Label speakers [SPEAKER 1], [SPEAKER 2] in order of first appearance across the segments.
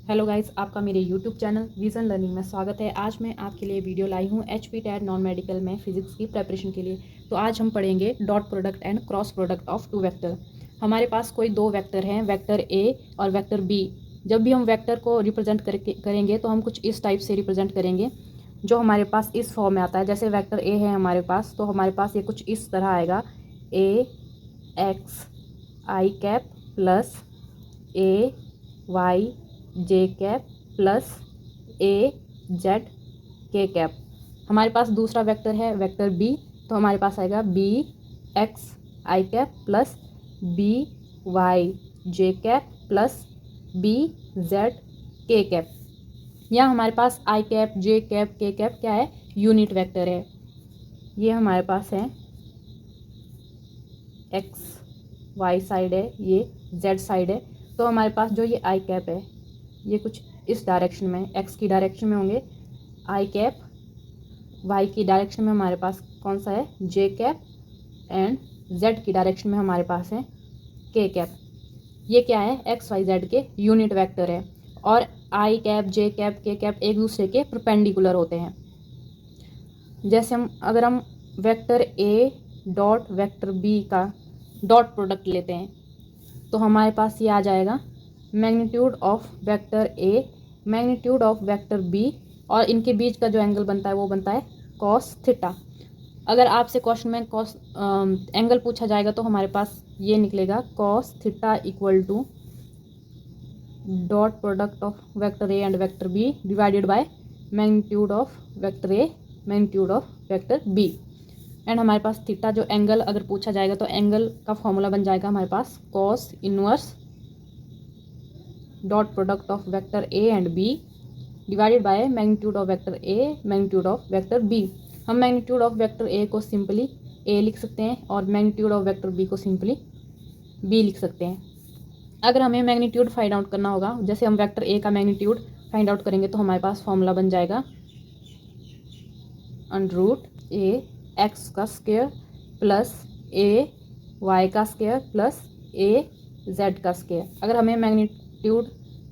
[SPEAKER 1] Hello guys, आपका मेरे YouTube channel vision learning में स्वागत है। आज मैं आपके लिए वीडियो लाई हूँ HP टेट नॉन मेडिकल में फिजिक्स की प्रेपरेशन के लिए। तो आज हम पढ़ेंगे dot product and cross product of two vector. हमारे पास कोई दो वेक्टर हैं, वेक्टर A और वेक्टर B। जब भी हम वेक्टर को रिप्रेजेंट करेंगे तो हम कुछ इस टाइप से रिप्रेजेंट करेंगे, जो हमारे पास इस फॉर्म में आता है। जैसे वेक्टर A है हमारे पास, तो हमारे पास ये कुछ इस तरह आएगा, AXI plus AYJ plus AZK। हमारे पास दूसरा वेक्टर है वेक्टर B, तो हमारे पास आएगा BXI plus BYJ plus BZK। यहाँ हमारे पास I cap, J cap, K cap क्या है, यूनिट वेक्टर है। ये हमारे पास है X Y साइड है, ये Z साइड है। तो हमारे पास जो ये I कैप है, ये कुछ इस डायरेक्शन में, X की डायरेक्शन में होंगे I कैप, Y की डायरेक्शन में हमारे पास कौन सा है, J कैप, एंड Z की डायरेक्शन में हमारे पास है K कैप। ये क्या है, X Y Z के यूनिट वेक्टर है। और I cap, J cap, K cap एक दूसरे के परपेंडिकुलर होते हैं। जैसे अगर हम vector A dot vector B का डॉट प्रोडक्ट लेते हैं, तो हमारे पास ये आ जाएगा magnitude of vector A magnitude of vector B, और इनके बीच का जो एंगल बनता है वो बनता है कॉस थीटा। अगर आपसे क्वेश्चन में कॉस एंगल पूछा जाएगा तो हमारे पास ये निकलेगा cos theta equal to dot product of vector A and vector B divided by magnitude of vector A magnitude of vector B। And हमारे पास थीटा जो एंगल अगर पूछा जाएगा तो एंगल का फॉर्मूला बन जाएगा हमारे पास cos inverse dot product of vector A and B divided by magnitude of vector A magnitude of vector B। हम मैग्नीट्यूड ऑफ वेक्टर A को सिंपली A लिख सकते हैं और मैग्नीट्यूड ऑफ वेक्टर B को सिंपली B लिख सकते हैं। अगर हमें मैग्नीट्यूड फाइंड आउट करना होगा, जैसे हम वेक्टर A का मैग्नीट्यूड फाइंड आउट करेंगे, तो हमारे पास फॉर्मूला बन जाएगा √A x का स्क्वायर प्लस AY का स्क्वायर प्लस AZ का स्क्वायर। अगर हमें magnitude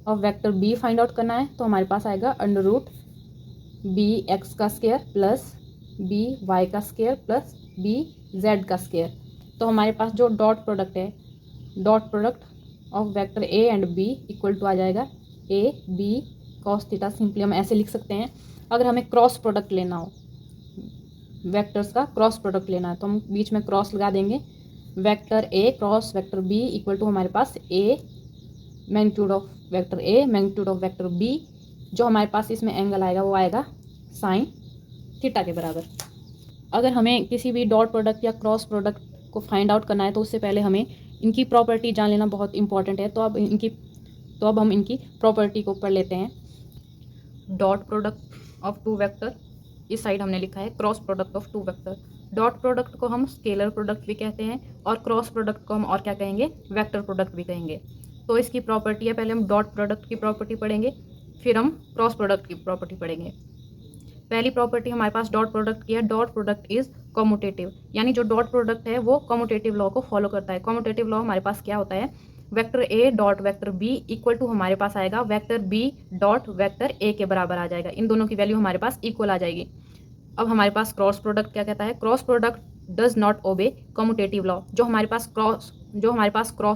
[SPEAKER 1] of vector B find out करना है तो हमारे पास आएगा √BX का स्क्वायर प्लस BY का स्क्वायर प्लस BZ का स्क्वायर। तो हमारे पास जो डॉट प्रोडक्ट है, dot product of vector A and B equal to आ जाएगा AB कॉस थीटा। सिंपली हम ऐसे लिख सकते हैं। अगर हमें क्रॉस प्रोडक्ट लेना हो, वेक्टर्स का क्रॉस प्रोडक्ट लेना है, तो हम बीच में क्रॉस लगा देंगे। Vector A cross vector B equal to हमारे पास A magnitude of vector A magnitude of vector B। जो हमारे पास इसमें एंगल आएगा वो आएगा साइन थीटा के बराबर। अगर हमें किसी भी डॉट प्रोडक्ट या क्रॉस प्रोडक्ट को फाइंड आउट करना है तो उससे पहले हमें इनकी प्रॉपर्टी जान लेना बहुत इंपॉर्टेंट है। तो अब हम इनकी प्रॉपर्टी को पढ़ लेते हैं। Dot product of two vector, इस साइड हमने लिखा है cross product of two vector. Dot product को हम स्केलर प्रोडक्ट भी कहते हैं और क्रॉस प्रोडक्ट को हम और क्या कहेंगे, वेक्टर प्रोडक्ट भी कहेंगे। तो इसकी प्रॉपर्टी है, पहले हम डॉट प्रोडक्ट की प्रॉपर्टी पढ़ेंगे, फिर हम क्रॉस प्रोडक्ट की प्रॉपर्टी पढ़ेंगे। पहली प्रॉपर्टी हमारे पास डॉट प्रोडक्ट की है, डॉट प्रोडक्ट इज कॉम्यूटेटिव। यानी जो डॉट प्रोडक्ट है वो कॉम्यूटेटिव लॉ को फॉलो करता है। कॉम्यूटेटिव लॉ हमारे पास क्या होता है, vector A dot vector B equal to हमारे पास आएगा vector B dot vector A के बराबर आ जाएगा। इन दोनों की वैल्यू हमारे पास इक्वल आ जाएगी। अब हमारे पास क्रॉस प्रोडक्ट क्या कहता है, cross product does not obey commutative law. जो हमारे पास क्रॉस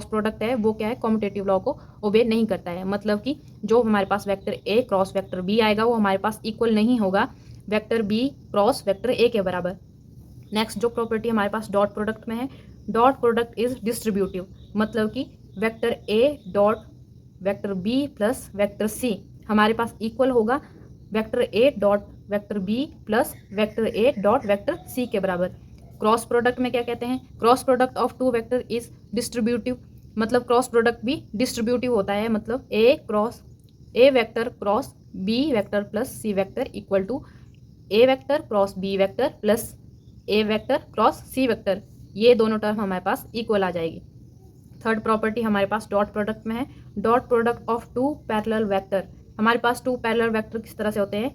[SPEAKER 1] प्रोडक्ट है वो क्या है, कॉम्यूटेटिव लॉ को ओबे नहीं करता है। मतलब कि जो हमारे पास vector A cross vector B आएगा वो हमारे पास इक्वल नहीं होगा vector B cross vector A के बराबर। नेक्स्ट जो प्रॉपर्टी हमारे पास डॉट प्रोडक्ट में है, डॉट प्रोडक्ट इज डिस्ट्रीब्यूटिव। मतलब कि vector A dot vector B plus vector C हमारे पास इक्वल होगा vector A dot vector B plus vector A dot vector C के बराबर। क्रॉस प्रोडक्ट में क्या कहते हैं, cross product of two vector is distributive. मतलब क्रॉस प्रोडक्ट भी डिस्ट्रीब्यूटिव होता है। मतलब A vector cross B vector plus C vector equal to A vector cross B vector plus A vector cross C vector. ये दोनों term हमारे पास equal आ जाएगी। थर्ड प्रॉपर्टी हमारे पास डॉट प्रोडक्ट में है, dot product of two parallel vector. हमारे पास टू पैरेलल वेक्टर किस तरह से होते हैं,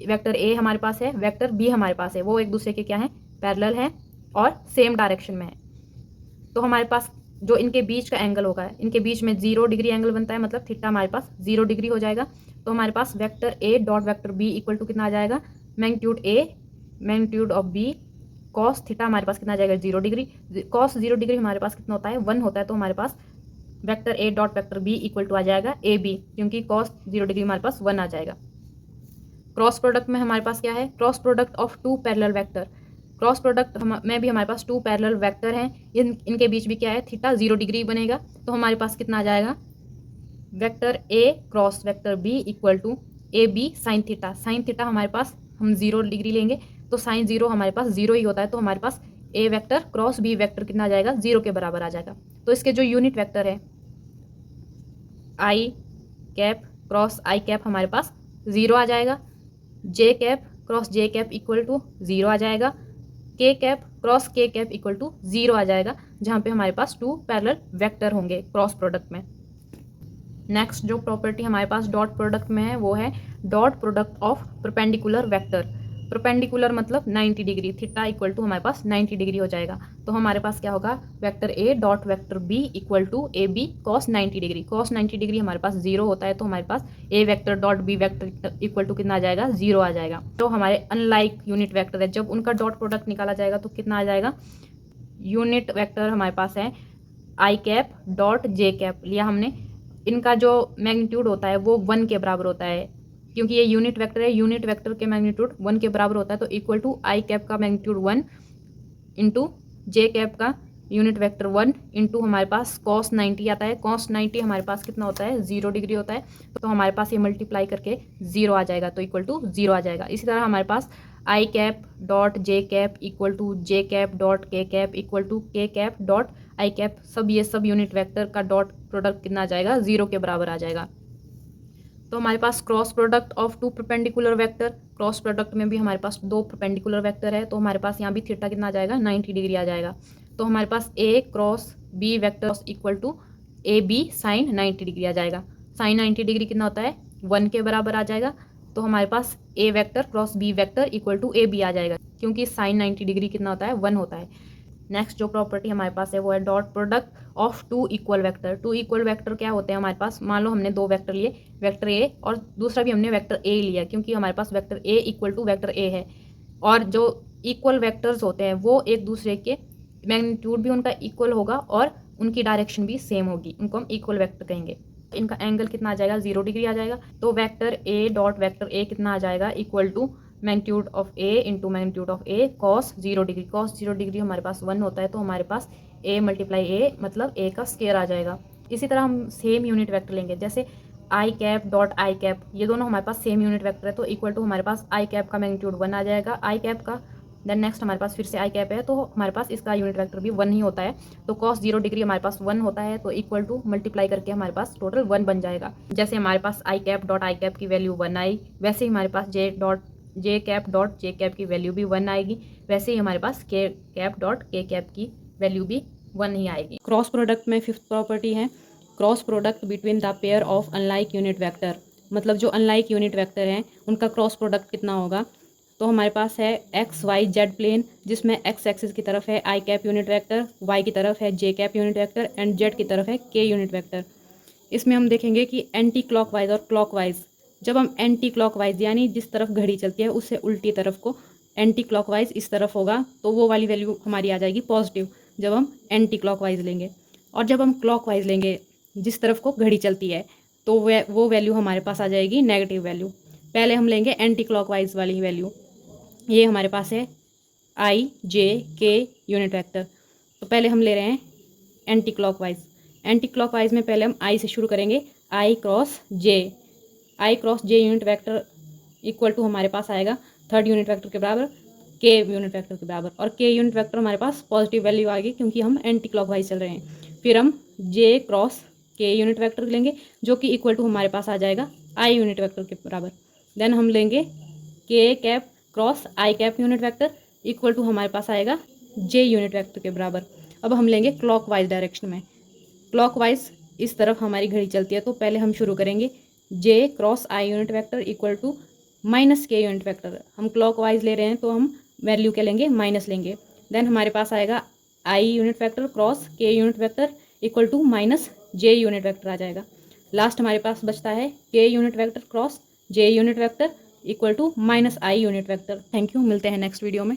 [SPEAKER 1] वेक्टर A हमारे पास है, वेक्टर B हमारे पास है, वो एक दूसरे के क्या है, पैरेलल हैं और सेम डायरेक्शन में है। तो हमारे पास जो इनके बीच का एंगल होगा, इनके बीच में 0 डिग्री एंगल बनता है, मतलब थीटा हमारे पास 0 डिग्री हो जाएगा। तो हमारे पास vector A dot vector B equal to कितना आ जाएगा, magnitude A magnitude of B cos theta हमारे पास कितना आ जाएगा 0 डिग्री। कॉस 0 डिग्री हमारे पास कितना होता है 1 होता है। तो हमारे पास vector A dot vector B equal to आ जाएगा ए बी, क्योंकि कॉस 0 डिग्री हमारे पास 1 आ जाएगा। क्रॉस प्रोडक्ट में हमारे पास क्या है, cross product of two parallel vector. Cross product में भी हमारे पास टू पैरेलल वेक्टर हैं, इनके बीच भी क्या है थीटा 0 डिग्री बनेगा। तो हमारे पास कितना आ जाएगा, vector A cross vector B equal to A B sine theta. Sine theta हमारे पास हम 0 डिग्री लेंगे, तो साइन 0 हमारे पास 0 ही होता है। तो हमारे पास A vector cross B vector कितना आ जाएगा 0 के बराबर आ जाएगा। तो इसके जो यूनिट वेक्टर है I cap cross I cap हमारे पास 0 आ जाएगा। J cap cross J cap equal to 0 आ जाएगा। K cap cross K cap equal to 0 आ जाएगा, जहाँ पे हमारे पास टू पैरेलल वेक्टर होंगे क्रॉस प्रोडक्ट में। नेक्स्ट जो प्रॉपर्टी हमारे पास डॉट प्रोडक्ट में है वो है dot product of perpendicular vector. Perpendicular मतलब 90 डिग्री, थीटा इक्वल टू हमारे पास 90 डिग्री हो जाएगा। तो हमारे पास क्या होगा, vector A dot vector B equal to A B cos 90 degree. Cos 90 degree हमारे पास 0 होता है, तो हमारे पास A vector dot B vector equal to कितना आ जाएगा 0 आ जाएगा। तो हमारे अनलाइक यूनिट वेक्टर है, जब उनका डॉट प्रोडक्ट निकाला जाएगा तो कितना आ जाएगा, यूनिट वेक्टर हमारे पास है I cap dot J cap लिया हमने, इनका जो मैग्नीट्यूड होता है वो 1 के बराबर होता है, क्योंकि ये यूनिट वेक्टर है, यूनिट वेक्टर के मैग्नीट्यूड 1 के बराबर होता है। तो इक्वल टू आई कैप का मैग्नीट्यूड 1 इंटू जे कैप का यूनिट वेक्टर 1 इंटू हमारे पास कॉस 90 आता है। कॉस 90 हमारे पास कितना होता है 0 डिग्री होता है। तो हमारे पास ये मल्टीप्लाई करके 0 आ जाएगा, तो इक्वल टू 0 आ जाएगा। इसी तरह हमारे पास I cap dot J cap equal to J cap dot K cap equal to K cap dot I cap, सब ये सब यूनिट वेक्टर का डॉट प्रोडक्ट कितना आ जाएगा 0 के बराबर आ जाएगा। तो हमारे पास cross product of two perpendicular vector, cross product में भी हमारे पास दो परपेंडिकुलर वेक्टर है, तो हमारे पास यहाँ भी थीटा कितना आ जाएगा 90 डिग्री आ जाएगा। तो हमारे पास A cross B vector equal to A B sine 90 degree आ जाएगा। साइन 90 डिग्री कितना होता है 1 के बराबर आ जाएगा। तो हमारे पास A vector cross B vector equal to A B आ जाएगा, क्योंकि साइन 90 डिग्री कितना होता है 1 होता है। नेक्स्ट जो प्रॉपर्टी हमारे पास है वो है dot product of two equal vector. Two equal vector क्या होते हैं हमारे पास, मान लो हमने दो वेक्टर लिए, वेक्टर ए और दूसरा भी हमने वेक्टर ए लिया, क्योंकि हमारे पास vector A equal to vector A है। और जो इक्वल वेक्टर्स होते हैं वो एक दूसरे के मैग्नीट्यूड भी उनका इक्वल होगा और उनकी डायरेक्शन भी सेम होगी, उनको हम इक्वल वेक्टर कहेंगे। इनका एंगल कितना आ जाएगा 0 डिग्री आ जाएगा। तो vector A dot vector A कितना आ जाएगा equal to magnitude of A into magnitude of A cos 0 degree. Cos 0 degree हमारे पास 1 होता है, तो हमारे पास ए मल्टीप्लाई ए मतलब ए का स्केयर आ जाएगा। इसी तरह हम सेम यूनिट वेक्टर लेंगे, जैसे आई कैप डॉट आई कैप, ये दोनों हमारे पास सेम यूनिट वेक्टर है, तो इक्वल टू हमारे पास आई कैप का मैग्नीट्यूड 1 आ जाएगा आई कैप का। देन नेक्स्ट हमारे पास फिर से आई कैप है, तो हमारे पास इसका यूनिट वेक्टर भी 1 ही होता है। तो कॉस 0 डिग्री हमारे पास 1 होता है, तो इक्वल टू मल्टीप्लाई करके हमारे पास टोटल 1 बन जाएगा। जैसे हमारे पास I cap dot I cap की वैल्यू 1 आई, वैसे ही हमारे पास जे कैप डॉट जे कैप की वैल्यू भी 1 आएगी, वैसे ही हमारे पास के कैप डॉट के कैप की वैल्यू भी 1 ही आएगी। क्रॉस प्रोडक्ट में फिफ्थ प्रॉपर्टी है cross product between the pair of unlike unit vector. मतलब जो अनलाइक यूनिट वेक्टर हैं उनका क्रॉस प्रोडक्ट कितना होगा। तो हमारे पास है एक्स वाई जेड प्लेन, जिसमें एक्स एक्सिस की तरफ है I cap unit vector, Y की तरफ है J cap unit vector and Z की तरफ है के यूनिट वेक्टर। इसमें हम देखेंगे कि एंटी क्लॉकवाइज और क्लॉकवाइज, जब हम एंटी क्लॉकवाइज यानी जिस तरफ घड़ी चलती है उससे उल्टी तरफ को एंटी क्लॉकवाइज इस तरफ होगा, तो वो वाली वैल्यू हमारी आ जाएगी पॉजिटिव जब हम एंटी क्लॉकवाइज लेंगे। और जब हम क्लॉकवाइज लेंगे जिस तरफ को घड़ी चलती है, तो वो वैल्यू हमारे पास आ जाएगी नेगेटिव वैल्यू। पहले हम लेंगे एंटी क्लॉकवाइज वाली वैल्यू, ये हमारे पास है आई जे के यूनिट वेक्टर। तो पहले हम ले रहे हैं एंटी क्लॉकवाइज। एंटी क्लॉकवाइज में पहले हम आई से शुरू करेंगे, I cross J unit vector equal to हमारे पास आएगा थर्ड यूनिट वेक्टर के बराबर के यूनिट वेक्टर के बराबर, और के यूनिट वेक्टर हमारे पास पॉजिटिव वैल्यू आ गई क्योंकि हम एंटी क्लॉकवाइज चल रहे हैं। फिर हम जे क्रॉस के यूनिट वेक्टर लेंगे जो कि इक्वल टू हमारे पास आ जाएगा आई यूनिट वेक्टर के बराबर। देन हम लेंगे K cap cross I cap unit vector equal to हमारे पास आएगा जे यूनिट वेक्टर के बराबर। अब हम लेंगे क्लॉकवाइज डायरेक्शन में, क्लॉकवाइज इस तरफ हमारी घड़ी चलती है, तो पहले हम शुरू करेंगे J cross I unit vector equal to minus K unit vector. हम क्लॉकवाइज ले रहे हैं तो हम वैल्यू क्या लेंगे माइनस लेंगे। देन हमारे पास आएगा I unit vector cross K unit vector equal to minus J unit vector आ जाएगा। लास्ट हमारे पास बचता है K unit vector cross J unit vector equal to minus I unit vector. Thank you, मिलते हैं नेक्स्ट वीडियो में।